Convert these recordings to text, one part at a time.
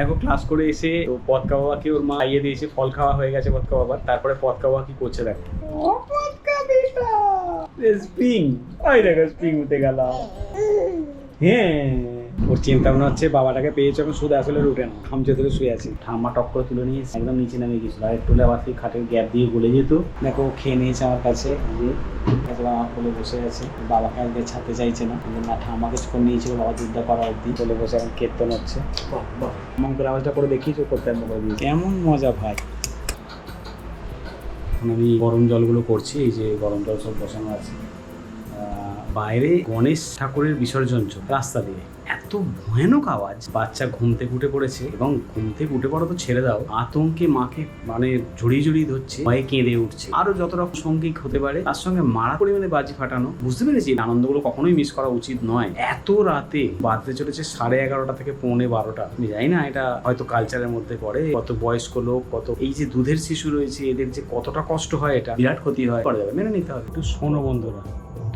দেখো ক্লাস করে এসে তো পদকা বাবাকে ওর মা খাইয়ে দিয়েছে, ফল খাওয়া হয়ে গেছে পদকা বাবার। তারপরে পদকা বাবা কি করছে দেখো, ও পদকা বেটা স্প্রিং, ওই দেখো স্প্রিং উঠে গেল। হ্যাঁ, ওর চিন্তা ভাবনা হচ্ছে বাবাটাকে পেয়েছে এখন শুধু আসলে রুটে না, খামচে ধরে শুয়ে আছে। ঠাম্মা টক করে তুলে নিয়ে একদম নিচে নামে গেছিল, আর একটু আবার সেই খাটের গ্যাপ দিয়ে গলে যেত। দেখো খেয়ে নিয়েছে আমার কাছে, আমার কোলে বসে আছে। বাবাকে আজকে ছাড়তে চাইছে না, না ঠাম্মা কিছুক্ষণ নিয়েছিল বাবা যুদ্ধ করা অব্দি, কোলে বসে এখন কীর্তন হচ্ছে। মঙ্গল আওয়াজটা করে দেখিয়েছো করতে করে দিয়ে কেমন মজা ভাই। এখন আমি গরম জলগুলো করছি, এই যে গরম জল সব বসানো আছে। বাইরে গণেশ ঠাকুরের বিসর্জন রাস্তা দিয়ে এত ভয়ানক আওয়াজ, বাচ্চা ঘুম থেকে উঠে পড়েছে এবং ঘুম থেকে উঠে পড়া তো ছেড়ে দাও, আতঙ্কে মাকে মানে জড়িয়ে জড়িয়ে ধরছে, ভয়ে কেঁদে উঠছে। আরো যত রকম সঙ্গীক হতে পারে তার সঙ্গে মারা পরিমাণে বাজি ফাটানো। বুঝতে পেরেছি আনন্দগুলো কখনোই মিস করা উচিত নয়। এত রাতে বাজতে চলেছে 11:30 থেকে 11:45। আমি জানি না এটা হয়তো কালচারের মধ্যে পড়ে, কত বয়স্ক লোক, কত এই যে দুধের শিশু রয়েছে এদের যে কতটা কষ্ট হয়, এটা বিরাট ক্ষতি হয়, করা যাবে মেনে নিতে হবে। একটু শোনো বন্ধুরা,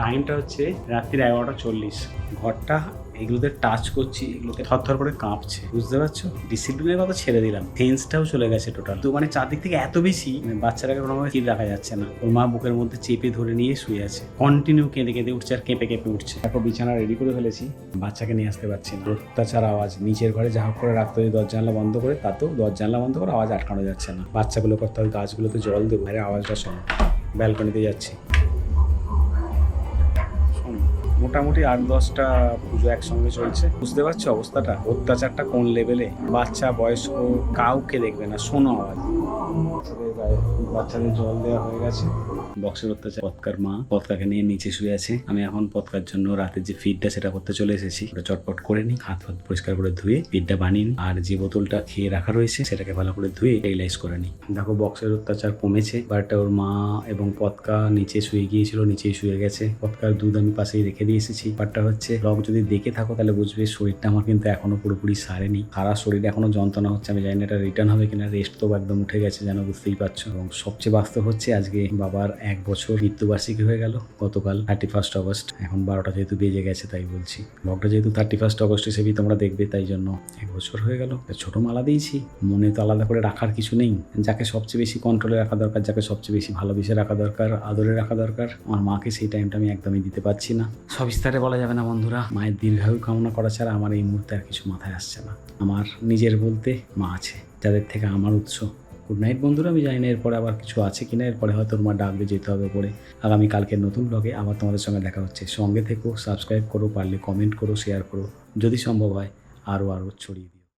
টাইমটা হচ্ছে রাত্রি 11:40। ঘরটা এগুলোতে টাচ করছি, এগুলোতে থরথর করে কাঁপছে, বুঝতে পারছো? ডিসিপ্লিনের কথা ছেড়ে দিলাম, সেন্সটাও চলে গেছে টোটাল। তো মানে চারদিক থেকে এত বেশি, বাচ্চাটাকে কোনোভাবে স্থির রাখা যাচ্ছে না। ওর মা বুকের মধ্যে চেপে ধরে নিয়ে শুয়ে আছে, কন্টিনিউ কেঁদে কেঁদে উঠছে আর কেঁপে কেঁপে উঠছে। তারপর বিছানা রেডি করে ফেলেছি, বাচ্চাকে নিয়ে আসতে পারছি না। অত্যাচার আওয়াজ, নিচের ঘরে যা হোক করে রাখতে হবে দরজা জানলা বন্ধ করে, তাতেও দরজা জানলা বন্ধ করে আওয়াজ আটকানো যাচ্ছে না। বাচ্চাগুলো করতে হবে, গাছগুলোতে জল দেবো, আরে আওয়াজটা শোনো। ব্যালকনিতে যাচ্ছি, মোটামুটি 8-10টা পুজো একসঙ্গে চলছে, বুঝতে পারছো অবস্থাটা, অত্যাচারটা কোন লেভেলে। বাচ্চা বয়স্ক কাউকে দেখবে না, শোনো আওয়াজ। বাচ্চাদের জল দেওয়া হয়ে গেছে। বক্সের অত্যাচার, পদকার মা পদকাকে নিয়ে নিচে শুয়ে আছে। আমি এখন পদকার জন্য রাতের যে ফিডটা সেটা করতে চলে এসেছি। ওটা চটপট করে নিই, হাত ফাত পরিষ্কার করে ধুয়ে ফিডটা বানিয়ে নিই, আর যে বোতলটা খেয়ে রাখা রয়েছে সেটাকে ভালো করে ধুয়ে রিলাইজ করে নিই। দেখো বক্সের অত্যাচার কমেছে, বাট ওর মা এবং পদকা নিচে শুয়ে গিয়েছিল, নিচেই শুয়ে গেছে। পদকার দুধ আমি পাশেই রেখে দিয়ে এসেছি। বাটটা হচ্ছে ব্লগ যদি দেখে থাকো তাহলে বুঝবে শরীরটা আমার কিন্তু এখনো পুরোপুরি সারেনি, সারা শরীরে এখনো যন্ত্রণা হচ্ছে। আমি জানি না এটা রিটার্ন হবে কিনা, রেস্ট তো একদম উঠে গেছে যেন, বুঝতেই পারছো। এবং সবচেয়ে বাস্তব হচ্ছে আজকে বাবার 1 বছর মৃত্যুবার্ষিকী হয়ে গেল গতকাল 31 অগস্ট। এখন 12টা যেহেতু বেজে গেছে তাই বলছি, ব্লগটা যেহেতু 31 অগস্ট হিসেবেই তোমরা দেখবে, তাই জন্য 1 বছর হয়ে গেল। ছোট মালা দিয়েছি, মনে তো আলাদা করে রাখার কিছু নেই। যাকে সবচেয়ে বেশি কন্ট্রোলে রাখা দরকার, যাকে সবচেয়ে বেশি ভালোবেসে রাখা দরকার, আদরে রাখা দরকার, আমার মাকে সেই টাইমটা আমি একদমই দিতে পারছি না। সবিস্তারে বলা যাবে না বন্ধুরা, মায়ের দীর্ঘায়ু কামনা করা ছাড়া আমার এই মুহূর্তে আর কিছু মাথায় আসছে না। আমার নিজের বলতে মা আছে, যাদের থেকে আমার উৎস। গুড নাইট বন্ধুরা, আমি জানি না এরপরে আবার কিছু আছে কিনা, এরপরে হয়তো তোমার ডাকবে, যেতে হবে পরে। আগামীকালকের নতুন ব্লগে আবার তোমাদের সঙ্গে দেখা হচ্ছে। সঙ্গে থেকো, সাবস্ক্রাইব করো, পারলে কমেন্ট করো, শেয়ার করো, যদি সম্ভব হয় আরও ছড়িয়ে দিও।